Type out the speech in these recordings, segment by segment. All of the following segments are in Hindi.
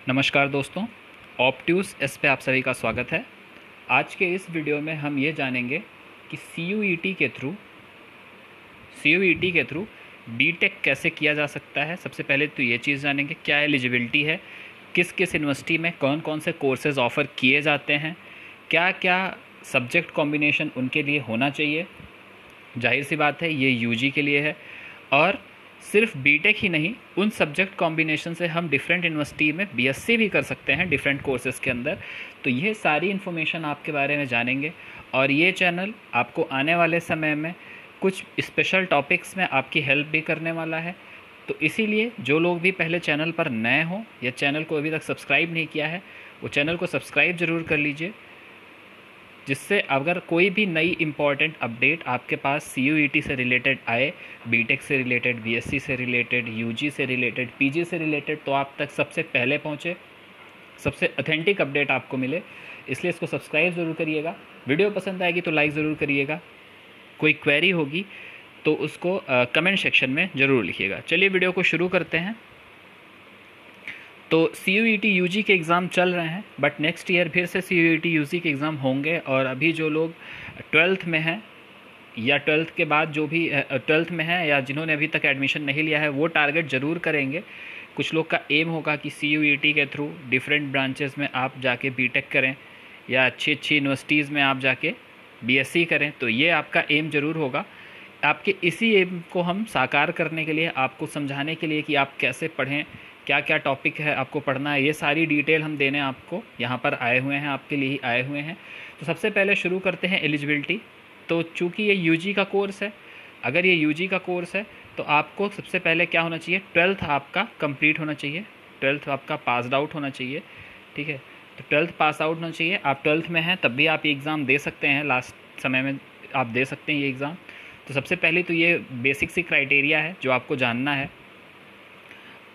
नमस्कार दोस्तों, ऑप्ट्यूस एस पे आप सभी का स्वागत है। आज के इस वीडियो में हम ये जानेंगे कि सी के थ्रू बीटेक कैसे किया जा सकता है। सबसे पहले तो ये चीज़ जानेंगे क्या एलिजिबिलिटी है, किस किस यूनिवर्सिटी में कौन कौन से कोर्सेज़ ऑफ़र किए जाते हैं, क्या क्या सब्जेक्ट कॉम्बिनेशन उनके लिए होना चाहिए। जाहिर सी बात है ये यूजी के लिए है, और सिर्फ बीटेक ही नहीं, उन सब्जेक्ट कॉम्बिनेशन से हम डिफरेंट यूनिवर्सिटी में बीएससी भी कर सकते हैं डिफरेंट कोर्सेज़ के अंदर। तो ये सारी इन्फॉर्मेशन आपके बारे में जानेंगे, और ये चैनल आपको आने वाले समय में कुछ स्पेशल टॉपिक्स में आपकी हेल्प भी करने वाला है। तो इसीलिए जो लोग भी पहले चैनल पर नए हों या चैनल को अभी तक सब्सक्राइब नहीं किया है, वो चैनल को सब्सक्राइब ज़रूर कर लीजिए, जिससे अगर कोई भी नई इम्पॉर्टेंट अपडेट आपके पास सीयूईटी से रिलेटेड आए, बीटेक से रिलेटेड, बीएससी से रिलेटेड, यूजी से रिलेटेड, पीजी से रिलेटेड, तो आप तक सबसे पहले पहुंचे, सबसे ऑथेंटिक अपडेट आपको मिले। इसलिए इसको सब्सक्राइब ज़रूर करिएगा। वीडियो पसंद आएगी तो लाइक ज़रूर करिएगा। कोई क्वेरी होगी तो उसको कमेंट सेक्शन में ज़रूर लिखिएगा। चलिए वीडियो को शुरू करते हैं। तो सीयूईटी यूजी के एग्ज़ाम चल रहे हैं, बट नेक्स्ट ईयर फिर से सीयूईटी यूजी के एग्ज़ाम होंगे। और अभी जो लोग 12th में हैं या 12th के बाद जो भी 12th में हैं या जिन्होंने अभी तक एडमिशन नहीं लिया है, वो टारगेट ज़रूर करेंगे। कुछ लोग का एम होगा कि सीयूईटी के थ्रू डिफरेंट ब्रांचेस में आप जाके बीटेक करें या अच्छी अच्छी यूनिवर्सिटीज़ में आप जाके बीएससी करें। तो ये आपका एम ज़रूर होगा। आपके इसी एम को हम साकार करने के लिए, आपको समझाने के लिए कि आप कैसे पढ़ें, क्या क्या टॉपिक है आपको पढ़ना है, ये सारी डिटेल हम देने आपको यहाँ पर आए हुए हैं, आपके लिए ही आए हुए हैं। तो सबसे पहले शुरू करते हैं एलिजिबिलिटी। तो चूँकि ये यूजी का कोर्स है, अगर ये यूजी का कोर्स है तो आपको सबसे पहले क्या होना चाहिए, 12th आपका कंप्लीट होना चाहिए, 12th आपका पासड आउट होना चाहिए। ठीक है, तो 12th पास आउट होना चाहिए। आप 12th में हैं तब भी आप ये एग्ज़ाम दे सकते हैं, लास्ट समय में आप दे सकते हैं ये एग्ज़ाम। तो सबसे पहले तो ये बेसिक सी क्राइटेरिया है जो आपको जानना है।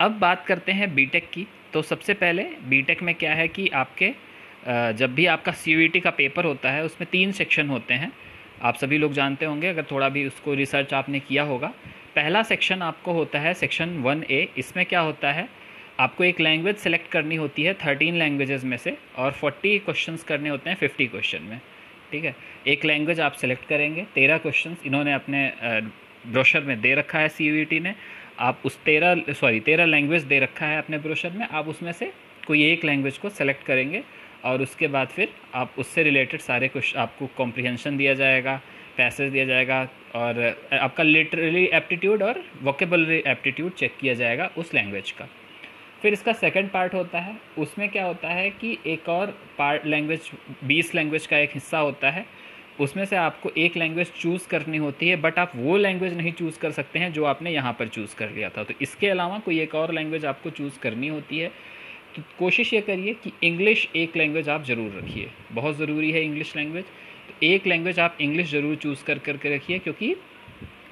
अब बात करते हैं बीटेक की। तो सबसे पहले बीटेक में क्या है कि आपके जब भी आपका सीयूईटी का पेपर होता है उसमें 3 सेक्शन होते हैं। आप सभी लोग जानते होंगे, अगर थोड़ा भी उसको रिसर्च आपने किया होगा। पहला सेक्शन आपको होता है सेक्शन 1A। इसमें क्या होता है, आपको एक लैंग्वेज सेलेक्ट करनी होती है 13 लैंग्वेजेस में से, और 40 क्वेश्चंस करने होते हैं 50 क्वेश्चन में। ठीक है, एक लैंग्वेज आप सेलेक्ट करेंगे, 13 क्वेश्चंस इन्होंने अपने ब्रोशर में दे रखा है सीयूईटी ने। आप उस 13 लैंग्वेज दे रखा है अपने ब्रोशर में, आप उसमें से कोई एक लैंग्वेज को सेलेक्ट करेंगे, और उसके बाद फिर आप उससे रिलेटेड सारे कुछ आपको कॉम्प्रिहेंशन दिया जाएगा, पैसेज दिया जाएगा, और आपका लिटरेरी एप्टीट्यूड और वोकेबलरी एप्टीट्यूड चेक किया जाएगा उस लैंग्वेज का। फिर इसका सेकंड पार्ट होता है, उसमें क्या होता है कि एक और पार्ट लैंग्वेज, 20 लैंग्वेज का एक हिस्सा होता है। उसमें से आपको एक लैंग्वेज चूज़ करनी होती है, बट आप वो लैंग्वेज नहीं चूज़ कर सकते हैं जो आपने यहाँ पर चूज़ कर लिया था। तो इसके अलावा कोई एक और लैंग्वेज आपको चूज़ करनी होती है। तो कोशिश ये करिए कि इंग्लिश एक लैंग्वेज आप ज़रूर रखिए, बहुत ज़रूरी है इंग्लिश लैंग्वेज। तो एक लैंग्वेज आप इंग्लिश ज़रूर चूज़ करके रखिए, क्योंकि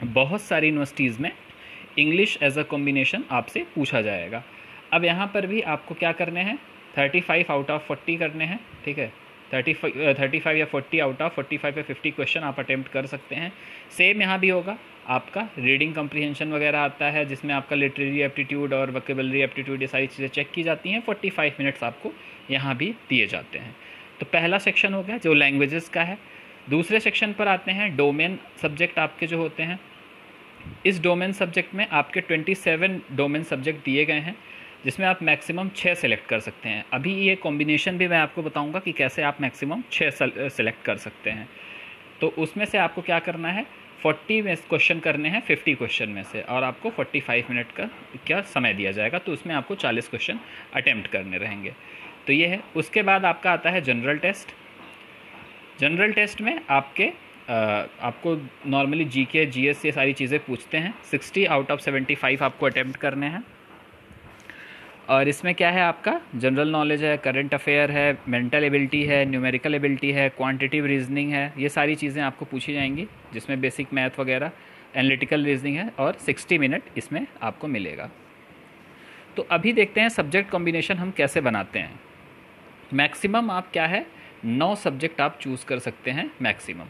बहुत सारी यूनिवर्सिटीज़ में इंग्लिश एज अ कॉम्बिनेशन आपसे पूछा जाएगा। अब यहाँ पर भी आपको क्या करने हैं, 35 आउट ऑफ 40 करने हैं। ठीक है, 35 या 40 आउट ऑफ 45 या 50 क्वेश्चन आप अटेम्प्ट कर सकते हैं। सेम यहाँ भी होगा, आपका रीडिंग कम्प्रीहेंशन वगैरह आता है, जिसमें आपका लिटरेरी एप्टीट्यूड और वोकेबलरी एप्टीट्यूड ये सारी चीज़ें चेक की जाती हैं। 45 मिनट्स आपको यहाँ भी दिए जाते हैं। तो पहला सेक्शन हो गया जो लैंग्वेजेस का है। दूसरे सेक्शन पर आते हैं डोमेन सब्जेक्ट आपके जो होते हैं। इस डोमेन सब्जेक्ट में आपके 27 डोमेन सब्जेक्ट दिए गए हैं, जिसमें आप मैक्सिमम 6 सेलेक्ट कर सकते हैं। अभी ये कॉम्बिनेशन भी मैं आपको बताऊंगा कि कैसे आप मैक्सिमम 6 सेलेक्ट कर सकते हैं। तो उसमें से आपको क्या करना है, 40 में क्वेश्चन करने हैं 50 क्वेश्चन में से, और आपको 45 मिनट का क्या समय दिया जाएगा। तो उसमें आपको 40 क्वेश्चन अटेम्प्ट करने रहेंगे। तो ये है। उसके बाद आपका आता है जनरल टेस्ट। जनरल टेस्ट में आपको नॉर्मली जीके जीएस ये सारी चीज़ें पूछते हैं। 60 आउट ऑफ 75 आपको अटेम्प्ट करने हैं। और इसमें क्या है, आपका जनरल नॉलेज है, करंट अफेयर है, मेंटल एबिलिटी है, न्यूमेरिकल एबिलिटी है, क्वांटिटिव रीजनिंग है। ये सारी चीज़ें आपको पूछी जाएंगी, जिसमें बेसिक मैथ वगैरह, एनालिटिकल रीजनिंग है, और 60 मिनट इसमें आपको मिलेगा। तो अभी देखते हैं सब्जेक्ट कॉम्बिनेशन हम कैसे बनाते हैं। मैक्सिमम आप क्या है, 9 सब्जेक्ट आप चूज़ कर सकते हैं मैक्सिमम।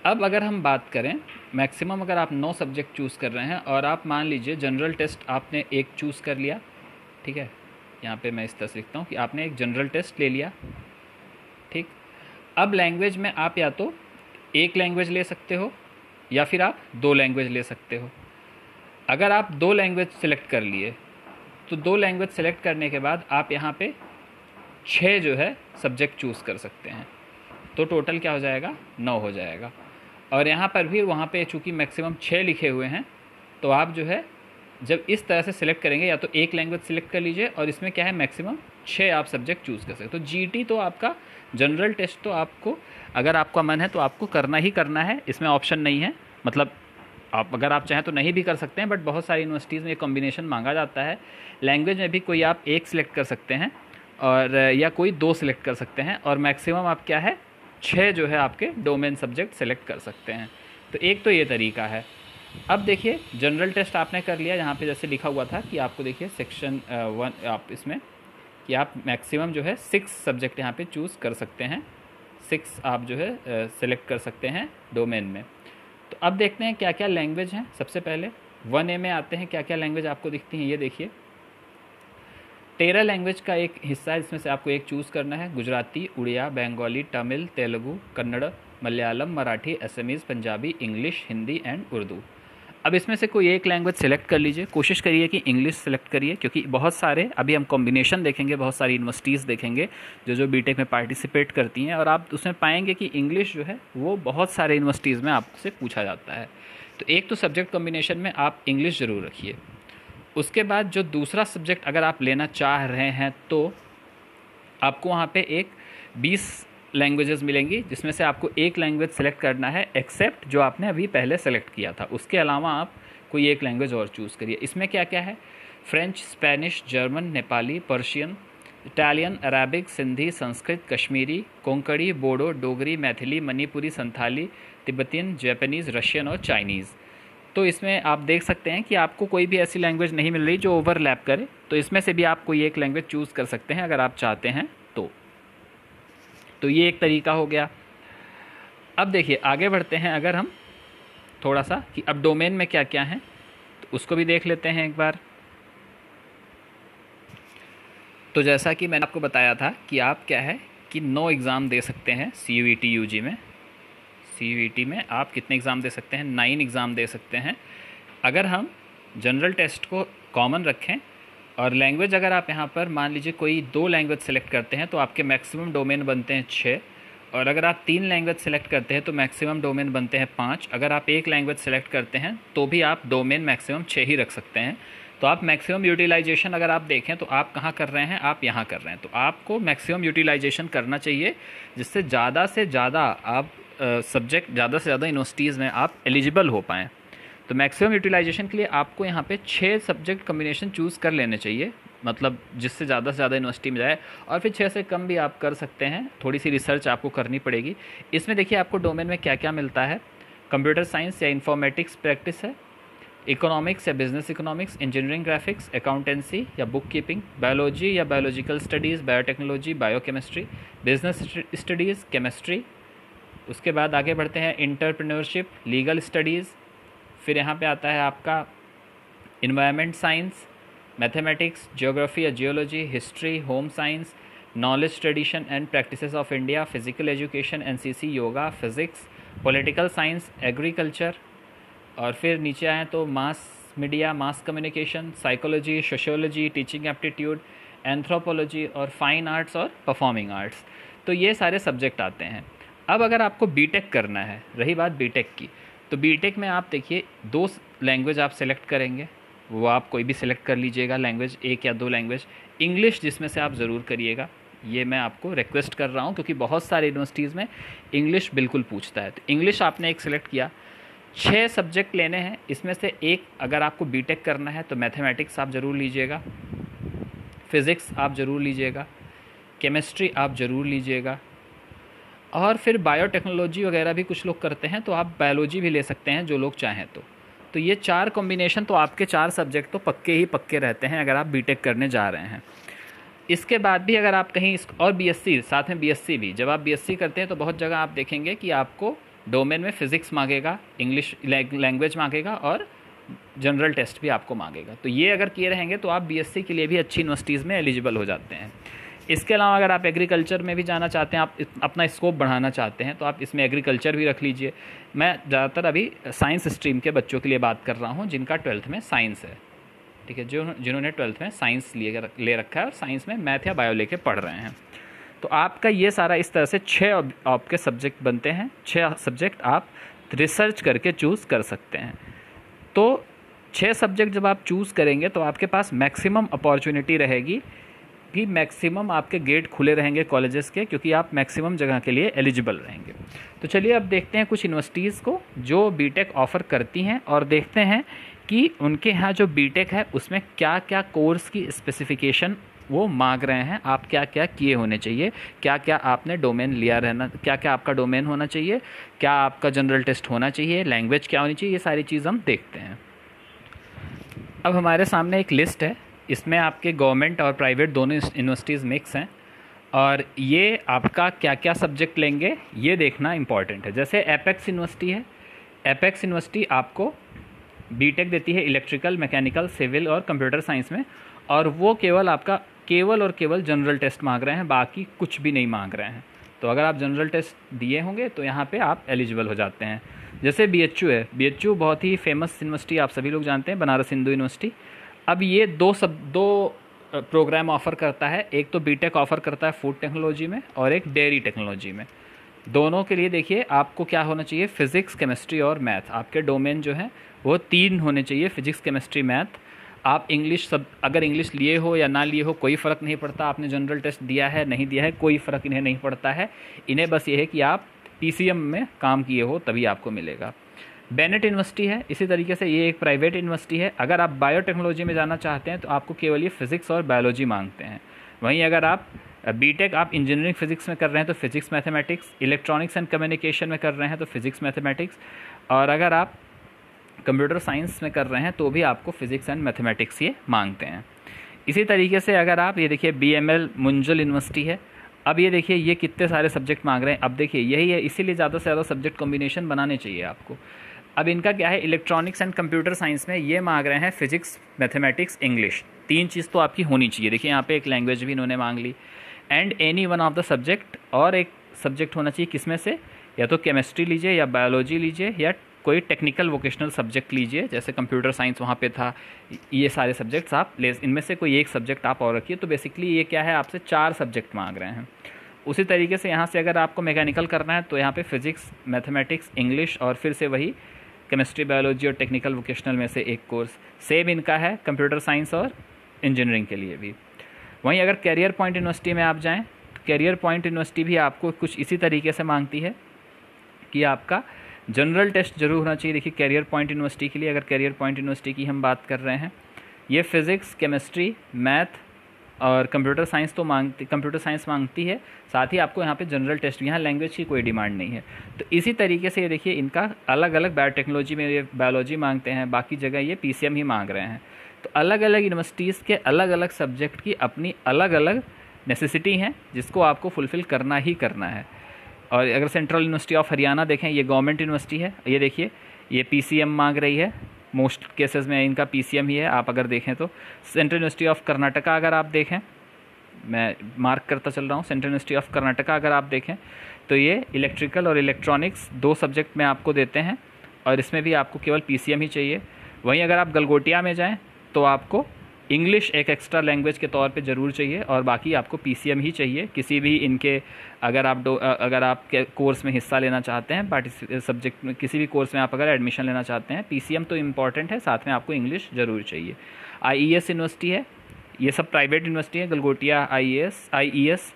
अब अगर हम बात करें मैक्सिमम, अगर आप 9 सब्जेक्ट चूज़ कर रहे हैं, और आप मान लीजिए जनरल टेस्ट आपने एक चूज़ कर लिया, ठीक है, यहाँ पे मैं इस तरह से लिखता हूँ कि आपने एक जनरल टेस्ट ले लिया, ठीक। अब लैंग्वेज में आप या तो एक लैंग्वेज ले सकते हो या फिर आप 2 लैंग्वेज ले सकते हो। अगर आप 2 लैंग्वेज सेलेक्ट कर लिए तो 2 लैंग्वेज सेलेक्ट करने के बाद आप यहाँ पे 6 जो है सब्जेक्ट चूज़ कर सकते हैं, तो टोटल क्या हो जाएगा, 9 हो जाएगा। और यहाँ पर भी वहाँ पे चूँकि मैक्सिमम 6 लिखे हुए हैं, तो आप जो है जब इस तरह से सिलेक्ट करेंगे या तो एक लैंग्वेज सिलेक्ट कर लीजिए, और इसमें क्या है मैक्सिमम 6 आप सब्जेक्ट चूज़ कर सकते। तो जीटी तो आपका जनरल टेस्ट तो आपको, अगर आपका मन है तो आपको करना ही करना है, इसमें ऑप्शन नहीं है। मतलब आप अगर आप चाहें तो नहीं भी कर सकते हैं, बट बहुत सारी यूनिवर्सिटीज़ में ये कॉम्बिनेशन मांगा जाता है। लैंग्वेज में भी कोई आप एक सिलेक्ट कर सकते हैं और या कोई 2 सिलेक्ट कर सकते हैं, और मैक्सिमम आप क्या है 6 जो है आपके डोमेन सब्जेक्ट सेलेक्ट कर सकते हैं। तो एक तो ये तरीका है। अब देखिए जनरल टेस्ट आपने कर लिया, यहाँ पे जैसे लिखा हुआ था कि आपको देखिए सेक्शन 1 आप इसमें कि आप मैक्सिमम जो है 6 सब्जेक्ट यहाँ पे चूज़ कर सकते हैं, 6 आप जो है सेलेक्ट कर सकते हैं डोमेन में। तो अब देखते हैं क्या क्या लैंग्वेज हैं। सबसे पहले 1A में आते हैं, क्या क्या लैंग्वेज आपको दिखती हैं, ये देखिए 13 लैंग्वेज का एक हिस्सा है, इसमें से आपको एक चूज़ करना है। Gujarati, Oriya, Bengali, Tamil, Telugu, Kannada, Malayalam, Marathi, Assamese, Punjabi, English, Hindi and Urdu. अब इसमें से कोई एक लैंग्वेज सेलेक्ट कर लीजिए, कोशिश करिए कि इंग्लिश सेलेक्ट करिए, क्योंकि बहुत सारे अभी हम कॉम्बिनेशन देखेंगे, बहुत सारी यूनिवर्सिटीज़ देखेंगे जो बीटेक में पार्टिसिपेट करती हैं, और आप उसमें पाएंगे कि इंग्लिश जो है वो बहुत सारे यूनिवर्सिटीज़ में आपसे पूछा जाता है। तो एक तो सब्जेक्ट कॉम्बिनेशन में आप इंग्लिश ज़रूर रखिए। उसके बाद जो दूसरा सब्जेक्ट अगर आप लेना चाह रहे हैं तो आपको वहाँ पे एक 20 लैंग्वेजेस मिलेंगी, जिसमें से आपको एक लैंग्वेज सेलेक्ट करना है, एक्सेप्ट जो आपने अभी पहले सेलेक्ट किया था। उसके अलावा आप कोई एक लैंग्वेज और चूज़ करिए। इसमें क्या क्या है, French, Spanish, German, Nepali, Persian, Italian, Arabic, Sindhi, Sanskrit, Kashmiri, Konkani, Bodo, Dogri, Maithili, Manipuri, Santhali, Tibetan, Japanese, Russian और चाइनीज़। तो इसमें आप देख सकते हैं कि आपको कोई भी ऐसी लैंग्वेज नहीं मिल रही जो ओवरलैप करे, तो इसमें से भी आप कोई एक लैंग्वेज चूज़ कर सकते हैं अगर आप चाहते हैं तो ये एक तरीका हो गया। अब देखिए आगे बढ़ते हैं, अगर हम थोड़ा सा कि अब डोमेन में क्या क्या है तो उसको भी देख लेते हैं एक बार। तो जैसा कि मैंने आपको बताया था कि आप क्या है कि 9 एग्ज़ाम दे सकते हैं CUET UG में। CUET में आप कितने एग्ज़ाम दे सकते हैं, 9 एग्ज़ाम दे सकते हैं। अगर हम जनरल टेस्ट को कॉमन रखें और लैंग्वेज अगर आप यहाँ पर मान लीजिए कोई 2 लैंग्वेज सेलेक्ट करते हैं तो आपके मैक्सिमम डोमेन बनते हैं 6, और अगर आप 3 लैंग्वेज सेलेक्ट करते हैं तो मैक्सिमम डोमेन बनते हैं 5। अगर आप एक लैंग्वेज सेलेक्ट करते हैं तो भी आप डोमेन मैक्सिमम 6 ही रख सकते हैं। तो आप मैक्सिमम यूटिलाइजेशन अगर आप देखें तो आप कहाँ कर रहे हैं, आप यहाँ कर रहे हैं। तो आपको मैक्सिमम यूटिलाइजेशन करना चाहिए, जिससे ज़्यादा आप सब्जेक्ट ज़्यादा से ज़्यादा यूनिवर्सिटीज़ में आप एलिजिबल हो पाएँ। तो मैक्सिमम यूटिलाइजेशन के लिए आपको यहाँ पे 6 सब्जेक्ट कॉम्बिनेशन चूज़ कर लेने चाहिए, मतलब जिससे ज़्यादा से ज़्यादा यूनिवर्सिटी में जाए, और फिर 6 से कम भी आप कर सकते हैं। थोड़ी सी रिसर्च आपको करनी पड़ेगी। इसमें देखिए आपको डोमेन में क्या क्या मिलता है, कंप्यूटर साइंस या इन्फॉर्मेटिक्स प्रैक्टिस है, इकोनॉमिक्स या business economics, engineering graphics, accountancy या बुक कीपिंग, बायोलॉजी या biological studies, biotechnology, biochemistry, business studies, chemistry. उसके बाद आगे बढ़ते हैं एंटरप्रेन्योरशिप, लीगल स्टडीज़, फिर यहाँ पे आता है आपका इन्वायरमेंट साइंस, मैथमेटिक्स, ज्योग्राफी या geology, history, home science, knowledge tradition and practices of India, physical education, NCC, yoga, physics, political science, agriculture. और फिर नीचे आएँ तो mass media, mass communication, psychology, sociology, teaching aptitude, anthropology और फाइन आर्ट्स और परफॉर्मिंग आर्ट्स। तो ये सारे सब्जेक्ट आते हैं। अब अगर आपको बीटेक करना है, रही बात बीटेक की, तो बीटेक में आप देखिए 2 लैंग्वेज आप सेलेक्ट करेंगे, वो आप कोई भी सिलेक्ट कर लीजिएगा लैंग्वेज, 1 या 2 लैंग्वेज। इंग्लिश जिसमें से आप ज़रूर करिएगा, ये मैं आपको रिक्वेस्ट कर रहा हूँ, क्योंकि बहुत सारे यूनिवर्सिटीज़ में इंग्लिश बिल्कुल पूछता है। तो इंग्लिश आपने एक सिलेक्ट किया, 6 सब्जेक्ट लेने हैं, इसमें से एक अगर आपको बीटेक करना है तो मैथमेटिक्स आप ज़रूर लीजिएगा, फिज़िक्स आप ज़रूर लीजिएगा, केमिस्ट्री आप ज़रूर लीजिएगा, और फिर बायोटेक्नोलॉजी वगैरह भी कुछ लोग करते हैं, तो आप बायोलॉजी भी ले सकते हैं जो लोग चाहें तो ये 4 कॉम्बिनेशन तो आपके 4 सब्जेक्ट तो पक्के ही पक्के रहते हैं अगर आप बीटेक करने जा रहे हैं। इसके बाद भी अगर आप कहीं और बीएससी, साथ में बीएससी भी, जब आप बीएससी करते हैं तो बहुत जगह आप देखेंगे कि आपको डोमेन में फ़िज़िक्स मांगेगा, इंग्लिश लैंग्वेज मांगेगा और जनरल टेस्ट भी आपको मांगेगा। तो ये अगर किए रहेंगे तो आप बीएससी के लिए भी अच्छी यूनिवर्सिटीज़ में एलिजिबल हो जाते हैं। इसके अलावा अगर आप एग्रीकल्चर में भी जाना चाहते हैं, आप अपना स्कोप बढ़ाना चाहते हैं, तो आप इसमें एग्रीकल्चर भी रख लीजिए। मैं ज़्यादातर अभी साइंस स्ट्रीम के बच्चों के लिए बात कर रहा हूँ जिनका 12th में साइंस है, ठीक है, जिन्होंने 12th में साइंस ले रखा है और साइंस में मैथ या बायो लेके पढ़ रहे हैं। तो आपका ये सारा इस तरह से 6 आपके सब्जेक्ट बनते हैं। 6 सब्जेक्ट आप रिसर्च करके चूज़ कर सकते हैं। तो 6 सब्जेक्ट जब आप चूज़ करेंगे तो आपके पास मैक्सिमम अपॉर्चुनिटी रहेगी कि मैक्सिमम आपके गेट खुले रहेंगे कॉलेजेस के, क्योंकि आप मैक्सिमम जगह के लिए एलिजिबल रहेंगे। तो चलिए अब देखते हैं कुछ यूनिवर्सिटीज़ को जो बीटेक ऑफ़र करती हैं और देखते हैं कि उनके यहाँ जो बीटेक है उसमें क्या क्या कोर्स की स्पेसिफिकेशन वो मांग रहे हैं, आप क्या क्या किए होने चाहिए, क्या क्या आपने डोमेन लिया रहना, क्या क्या आपका डोमेन होना चाहिए, क्या आपका जनरल टेस्ट होना चाहिए, लैंग्वेज क्या होनी चाहिए, ये सारी चीज़ हम देखते हैं। अब हमारे सामने एक लिस्ट है, इसमें आपके गवर्नमेंट और प्राइवेट दोनों यूनिवर्सिटीज़ मिक्स हैं और ये आपका क्या क्या सब्जेक्ट लेंगे ये देखना इम्पॉर्टेंट है। जैसे एपेक्स यूनिवर्सिटी है, एपेक्स यूनिवर्सिटी आपको बीटेक देती है इलेक्ट्रिकल, मैकेनिकल, सिविल और कंप्यूटर साइंस में, और वो केवल और केवल जनरल टेस्ट मांग रहे हैं, बाकी कुछ भी नहीं मांग रहे हैं। तो अगर आप जनरल टेस्ट दिए होंगे तो यहाँ पे आप एलिजिबल हो जाते हैं। जैसे बीएचयू है, बीएचयू बहुत ही फेमस यूनिवर्सिटी, आप सभी लोग जानते हैं, बनारस हिंदू यूनिवर्सिटी। अब ये दो प्रोग्राम ऑफ़र करता है, एक तो बीटेक ऑफ़र करता है फूड टेक्नोलॉजी में और एक डेयरी टेक्नोलॉजी में। दोनों के लिए देखिए आपको क्या होना चाहिए, फ़िज़िक्स, केमिस्ट्री और मैथ। आपके डोमेन जो है वो 3 होने चाहिए, फ़िज़िक्स, केमिस्ट्री, मैथ। आप इंग्लिश अगर इंग्लिश लिए हो या ना लिए हो कोई फ़र्क नहीं पड़ता, आपने जनरल टेस्ट दिया है नहीं दिया है कोई फ़र्क इन्हें नहीं पड़ता है। इन्हें बस ये है कि आप पीसीएम में काम किए हो तभी आपको मिलेगा। बेनेट यूनिवर्सिटी है, इसी तरीके से ये एक प्राइवेट यूनिवर्सिटी है। अगर आप बायोटेक्नोलॉजी में जाना चाहते हैं तो आपको केवल ये फ़िज़िक्स और बायोलॉजी मांगते हैं। वहीं अगर आप बीटेक आप इंजीनियरिंग फ़िज़िक्स में कर रहे हैं तो physics mathematics, electronics and communication में कर रहे हैं तो फ़िज़िक्स मैथमेटिक्स, और अगर आप कंप्यूटर साइंस में कर रहे हैं तो भी आपको फ़िज़िक्स एंड मैथमेटिक्स ये मांगते हैं। इसी तरीके से अगर आप ये देखिए बीएमएल मुंजल यूनिवर्सिटी है, अब ये देखिए ये कितने सारे सब्जेक्ट मांग रहे हैं। अब देखिए यही है, इसीलिए ज़्यादा से ज़्यादा सब्जेक्ट कॉम्बिनेशन बनाने चाहिए आपको। अब इनका क्या है, इलेक्ट्रॉनिक्स एंड कंप्यूटर साइंस में ये मांग रहे हैं फ़िज़िक्स, मैथमेटिक्स, इंग्लिश, 3 चीज़ तो आपकी होनी चाहिए। देखिए यहाँ पे एक लैंग्वेज भी इन्होंने मांग ली, and any one of the subject, और एक सब्जेक्ट होना चाहिए किसमें से, या तो केमिस्ट्री लीजिए या बायोलॉजी लीजिए या कोई टेक्निकल वोकेशनल सब्जेक्ट लीजिए, जैसे कंप्यूटर साइंस वहाँ पे था। ये सारे सब्जेक्ट्स आप ले, इनमें से कोई एक सब्जेक्ट आप और रखिए। तो बेसिकली ये क्या है, आपसे 4 सब्जेक्ट मांग रहे हैं। उसी तरीके से यहाँ से अगर आपको मैकेनिकल करना है तो यहाँ पे फ़िज़िक्स, मैथमेटिक्स, इंग्लिश और फिर से वही केमिस्ट्री, बायोलॉजी और टेक्निकल वोकेशनल में से एक कोर्स। सेम इनका है कंप्यूटर साइंस और इंजीनियरिंग के लिए भी। वहीं अगर कैरियर पॉइंट यूनिवर्सिटी में आप जाएँ तो कैरियर पॉइंट यूनिवर्सिटी भी आपको कुछ इसी तरीके से मांगती है कि आपका जनरल टेस्ट जरूर होना चाहिए। देखिए कैरियर पॉइंट यूनिवर्सिटी के लिए, अगर कैरियर पॉइंट यूनिवर्सिटी की हम बात कर रहे हैं, ये फ़िज़िक्स, केमिस्ट्री, मैथ और कंप्यूटर साइंस मांगती है। साथ ही आपको यहाँ पे जनरल टेस्ट, यहाँ लैंग्वेज की कोई डिमांड नहीं है। तो इसी तरीके से ये देखिए इनका अलग अलग, बायोटेक्नोलॉजी में ये बायोलॉजी मांगते हैं, बाकी जगह ये पीसीएम ही मांग रहे हैं। तो अलग अलग यूनिवर्सिटीज़ के अलग अलग सब्जेक्ट की अपनी अलग अलग नेसेसिटी हैं जिसको आपको फुलफ़िल करना ही करना है। और अगर सेंट्रल यूनिवर्सिटी ऑफ हरियाणा देखें, ये गवर्नमेंट यूनिवर्सिटी है, ये देखिए ये पीसीएम मांग रही है, मोस्ट केसेस में इनका पीसीएम ही है। आप अगर देखें तो सेंट्रल यूनिवर्सिटी ऑफ कर्नाटका अगर आप देखें, मैं मार्क करता चल रहा हूँ, सेंट्रल यूनिवर्सिटी ऑफ कर्नाटका अगर आप देखें तो ये इलेक्ट्रिकल और इलेक्ट्रॉनिक्स 2 सब्जेक्ट में आपको देते हैं और इसमें भी आपको केवल पीसीएम ही चाहिए। वहीं अगर आप गलगोटिया में जाएँ तो आपको इंग्लिश एक एक्स्ट्रा लैंग्वेज के तौर पे ज़रूर चाहिए और बाकी आपको पीसीएम ही चाहिए। किसी भी इनके अगर आप कोर्स में हिस्सा लेना चाहते हैं, सब्जेक्ट में किसी भी कोर्स में आप अगर एडमिशन लेना चाहते हैं, पीसीएम तो इम्पॉर्टेंट है, साथ में आपको इंग्लिश ज़रूर चाहिए। आईईएस यूनिवर्सिटी है, ये सब प्राइवेट यूनिवर्सिटी है, गलगोटिया, आईईएस।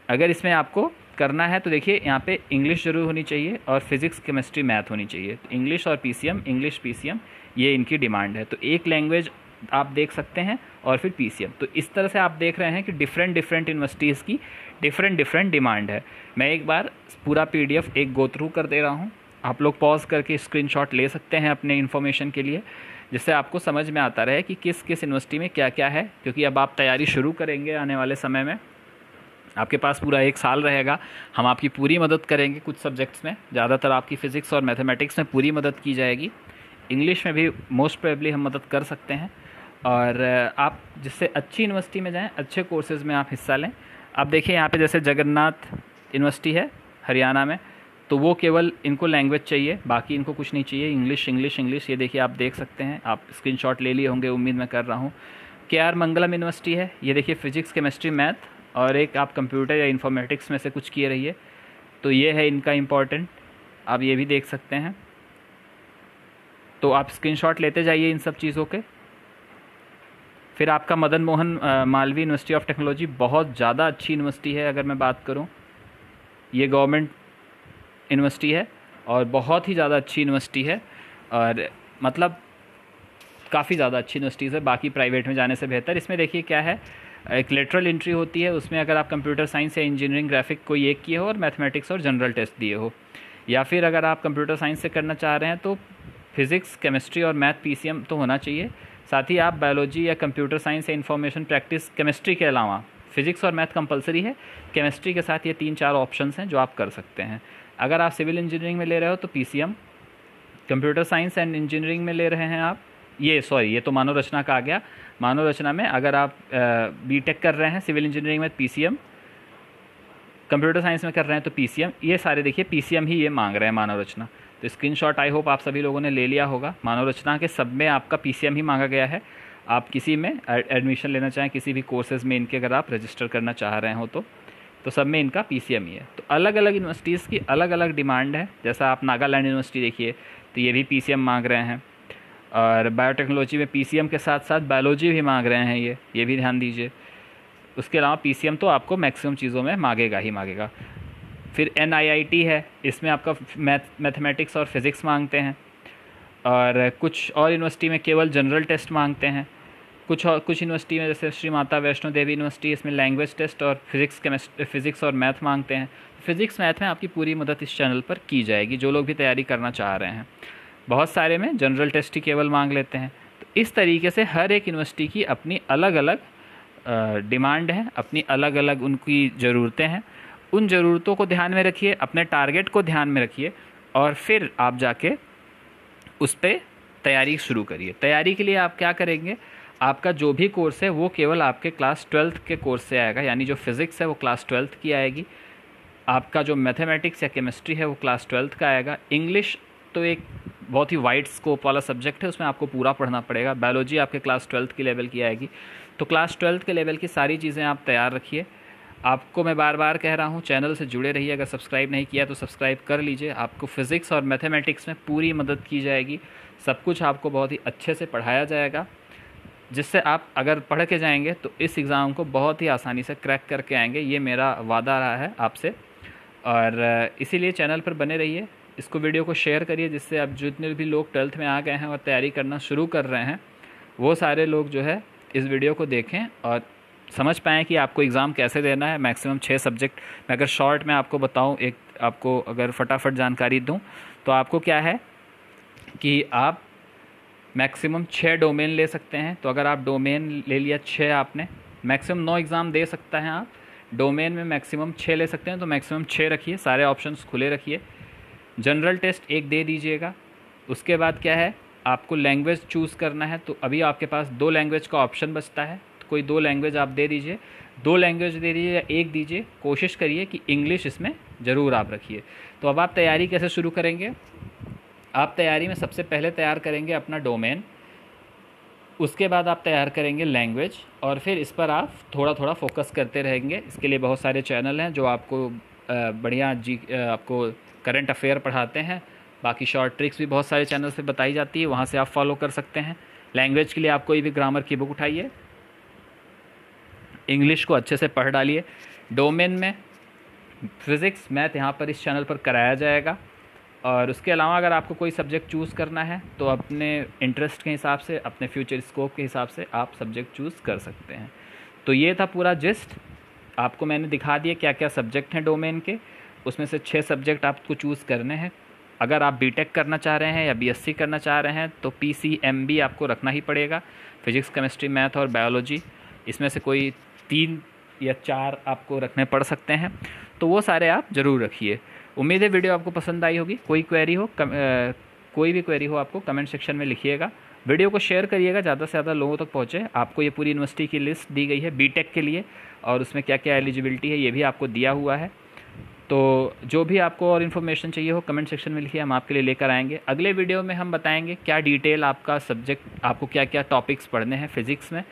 अगर इसमें आपको करना है तो देखिए यहाँ पे इंग्लिश ज़रूर होनी चाहिए और फिज़िक्स, केमिस्ट्री, मैथ होनी चाहिए। तो इंग्लिश और पीसीएम, इंग्लिश पीसीएम, ये इनकी डिमांड है। तो एक लैंग्वेज आप देख सकते हैं और फिर पीसीएम। तो इस तरह से आप देख रहे हैं कि डिफरेंट यूनिवर्सिटीज़ की डिफरेंट डिमांड है। मैं एक बार पूरा पीडीएफ एक गो थ्रू कर दे रहा हूँ, आप लोग पॉज करके स्क्रीनशॉट ले सकते हैं अपने इन्फॉर्मेशन के लिए, जिससे आपको समझ में आता रहे कि किस किस यूनिवर्सिटी में क्या क्या है। क्योंकि अब आप तैयारी शुरू करेंगे आने वाले समय में, आपके पास पूरा 1 साल रहेगा, हम आपकी पूरी मदद करेंगे। कुछ सब्जेक्ट्स में, ज़्यादातर आपकी फ़िज़िक्स और मैथमेटिक्स में पूरी मदद की जाएगी। इंग्लिश में भी मोस्ट प्रोबेबली हम मदद कर सकते हैं। और आप जिससे अच्छी यूनिवर्सिटी में जाएं, अच्छे कोर्सेज़ में आप हिस्सा लें। आप देखिए यहाँ पे जैसे जगन्नाथ यूनिवर्सिटी है हरियाणा में, तो वो केवल इनको लैंग्वेज चाहिए, बाकी इनको कुछ नहीं चाहिए, इंग्लिश इंग्लिश इंग्लिश। ये देखिए आप देख सकते हैं, आप स्क्रीनशॉट ले लिए होंगे, उम्मीद मैं कर रहा हूँ। KR मंगलम यूनिवर्सिटी है, ये देखिए फिजिक्स केमिस्ट्री मैथ, और एक आप कंप्यूटर या इन्फॉर्मेटिक्स में से कुछ किए रहिए, तो ये है इनका इम्पॉर्टेंट, आप ये भी देख सकते हैं। तो आप स्क्रीनशॉट लेते जाइए इन सब चीज़ों के। फिर आपका Madan Mohan Malviya university of technology बहुत ज़्यादा अच्छी यूनिवर्सिटी है, अगर मैं बात करूं, ये गवर्नमेंट यूनिवर्सिटी है और बहुत ही ज़्यादा अच्छी यूनिवर्सिटी है, और मतलब काफ़ी ज़्यादा अच्छी यूनिवर्सिटीज़ है, बाकी प्राइवेट में जाने से बेहतर। इसमें देखिए क्या है, एक लेटरल एंट्री होती है, उसमें अगर आप कंप्यूटर साइंस या इंजीनियरिंग ग्राफिक कोई एक किए हो और मैथमेटिक्स और जनरल टेस्ट दिए हो, या फिर अगर आप कंप्यूटर साइंस से करना चाह रहे हैं तो फिज़िक्स केमिस्ट्री और मैथ PCM तो होना चाहिए। साथ ही आप बायोलॉजी या कंप्यूटर साइंस या इंफॉर्मेशन प्रैक्टिस केमिस्ट्री के अलावा फिज़िक्स और मैथ कंपलसरी है, केमिस्ट्री के साथ ये 3-4 ऑप्शंस हैं जो आप कर सकते हैं। अगर आप सिविल इंजीनियरिंग में ले रहे हो तो PCM, computer science and engineering में ले रहे हैं आप, ये तो मानव रचना का आ गया। मानव रचना में अगर आप BTech कर रहे हैं सिविल इंजीनियरिंग में PCM, कंप्यूटर साइंस में कर रहे हैं तो PCM, ये सारे देखिए PCM ही ये मांग रहे हैं मानव रचना। तो स्क्रीनशॉट आई होप आप सभी लोगों ने ले लिया होगा। मानव रचना के सब में आपका PCM ही मांगा गया है। आप किसी में एडमिशन लेना चाहें, किसी भी कोर्सेज़ में इनके अगर आप रजिस्टर करना चाह रहे हो तो सब में इनका PCM ही है। तो अलग अलग यूनिवर्सिटीज़ की अलग अलग डिमांड है। जैसा आप नागालैंड यूनिवर्सिटी देखिए, तो ये भी PCM मांग रहे हैं, और बायोटेक्नोलॉजी में PCM के साथ साथ बायोलॉजी भी मांग रहे हैं, ये भी ध्यान दीजिए। उसके अलावा PCM तो आपको मैक्सिमम चीज़ों में मांगेगा ही मांगेगा। फिर NIIT है, इसमें आपका मैथमेटिक्स और फिज़िक्स मांगते हैं, और कुछ और यूनिवर्सिटी में केवल जनरल टेस्ट मांगते हैं। कुछ यूनिवर्सिटी में जैसे श्री माता वैष्णो देवी यूनिवर्सिटी, इसमें लैंग्वेज टेस्ट और फिज़िक्स और मैथ मांगते हैं। फिज़िक्स मैथ में आपकी पूरी मदद इस चैनल पर की जाएगी, जो लोग भी तैयारी करना चाह रहे हैं। बहुत सारे में जनरल टेस्ट ही केवल मांग लेते हैं। तो इस तरीके से हर एक यूनिवर्सिटी की अपनी अलग अलग डिमांड है, अपनी अलग अलग उनकी ज़रूरतें हैं। उन ज़रूरतों को ध्यान में रखिए, अपने टारगेट को ध्यान में रखिए, और फिर आप जाके उस पर तैयारी शुरू करिए। तैयारी के लिए आप क्या करेंगे, आपका जो भी कोर्स है वो केवल आपके क्लास 12th के कोर्स से आएगा, यानी जो फिज़िक्स है वो क्लास 12th की आएगी। आपका जो मैथमेटिक्स या केमिस्ट्री है वो क्लास 12th का आएगा। इंग्लिश तो एक बहुत ही वाइड स्कोप वाला सब्जेक्ट है, उसमें आपको पूरा पढ़ना पड़ेगा। बायोलॉजी आपके क्लास 12th की लेवल की आएगी। तो क्लास 12th के लेवल की सारी चीज़ें आप तैयार रखिए। आपको मैं बार बार कह रहा हूँ, चैनल से जुड़े रहिए। अगर सब्सक्राइब नहीं किया तो सब्सक्राइब कर लीजिए। आपको फ़िज़िक्स और मैथमेटिक्स में पूरी मदद की जाएगी, सब कुछ आपको बहुत ही अच्छे से पढ़ाया जाएगा, जिससे आप अगर पढ़ के जाएंगे तो इस एग्ज़ाम को बहुत ही आसानी से क्रैक करके आएंगे। ये मेरा वादा रहा है आपसे, और इसीलिए चैनल पर बने रहिए। इसको वीडियो को शेयर करिए, जिससे अब जितने भी लोग 12th में आ गए हैं और तैयारी करना शुरू कर रहे हैं, वो सारे लोग जो है इस वीडियो को देखें और समझ पाएँ कि आपको एग्ज़ाम कैसे देना है। मैक्सिमम 6 सब्जेक्ट, मैं अगर शॉर्ट में आपको बताऊँ, एक आपको अगर फटाफट जानकारी दूँ, तो आपको क्या है कि आप मैक्सिमम 6 डोमेन ले सकते हैं। तो अगर आप डोमेन ले लिया 6, आपने मैक्सिमम 9 एग्ज़ाम दे सकता है आप, डोमेन में मैक्सिमम 6 ले सकते हैं, तो मैक्सिमम 6 रखिए, सारे ऑप्शंस खुले रखिए। जनरल टेस्ट 1 दे दीजिएगा। उसके बाद क्या है, आपको लैंग्वेज चूज़ करना है, तो अभी आपके पास 2 लैंग्वेज का ऑप्शन बचता है, तो कोई 2 लैंग्वेज आप दे दीजिए। 2 लैंग्वेज दे दीजिए या 1 दीजिए, कोशिश करिए कि इंग्लिश इसमें ज़रूर आप रखिए। तो अब आप तैयारी कैसे शुरू करेंगे, आप तैयारी में सबसे पहले तैयार करेंगे अपना डोमेन, उसके बाद आप तैयार करेंगे लैंग्वेज, और फिर इस पर आप थोड़ा थोड़ा फोकस करते रहेंगे। इसके लिए बहुत सारे चैनल हैं जो आपको बढ़िया आपको करंट अफेयर पढ़ाते हैं। बाकी शॉर्ट ट्रिक्स भी बहुत सारे चैनल से बताई जाती है, वहाँ से आप फॉलो कर सकते हैं। लैंग्वेज के लिए आप कोई भी ग्रामर की बुक उठाइए, इंग्लिश को अच्छे से पढ़ डालिए। डोमेन में फिज़िक्स मैथ यहाँ पर इस चैनल पर कराया जाएगा, और उसके अलावा अगर आपको कोई सब्जेक्ट चूज़ करना है तो अपने इंटरेस्ट के हिसाब से, अपने फ्यूचर स्कोप के हिसाब से आप सब्जेक्ट चूज़ कर सकते हैं। तो ये था पूरा जिस्ट। आपको मैंने दिखा दिया क्या क्या सब्जेक्ट हैं डोमेन के, उसमें से 6 सब्जेक्ट आपको चूज़ करने हैं। अगर आप BTech करना चाह रहे हैं या BSc करना चाह रहे हैं तो PCMB आपको रखना ही पड़ेगा, फिज़िक्स केमिस्ट्री मैथ और बायोलॉजी। इसमें से कोई 3 या 4 आपको रखने पड़ सकते हैं, तो वो सारे आप ज़रूर रखिए। उम्मीद है वीडियो आपको पसंद आई होगी। कोई क्वेरी हो कोई भी क्वेरी हो आपको कमेंट सेक्शन में लिखिएगा। वीडियो को शेयर करिएगा, ज़्यादा से ज़्यादा लोगों तक पहुँचे। आपको ये पूरी यूनिवर्सिटी की लिस्ट दी गई है बीटेक के लिए, और उसमें क्या क्या एलिजिबिलिटी है ये भी आपको दिया हुआ है। तो जो भी आपको और इन्फॉर्मेशन चाहिए हो कमेंट सेक्शन में लिखिए, हम आपके लिए लेकर आएंगे। अगले वीडियो में हम बताएंगे क्या डिटेल आपका सब्जेक्ट, आपको क्या क्या टॉपिक्स पढ़ने हैं फिज़िक्स में,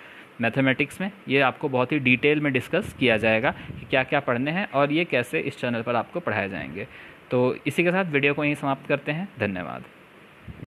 मैथमेटिक्स में। ये आपको बहुत ही डिटेल में डिस्कस किया जाएगा कि क्या क्या पढ़ने हैं और ये कैसे इस चैनल पर आपको पढ़ाए जाएंगे। तो इसी के साथ वीडियो को यहीं समाप्त करते हैं। धन्यवाद।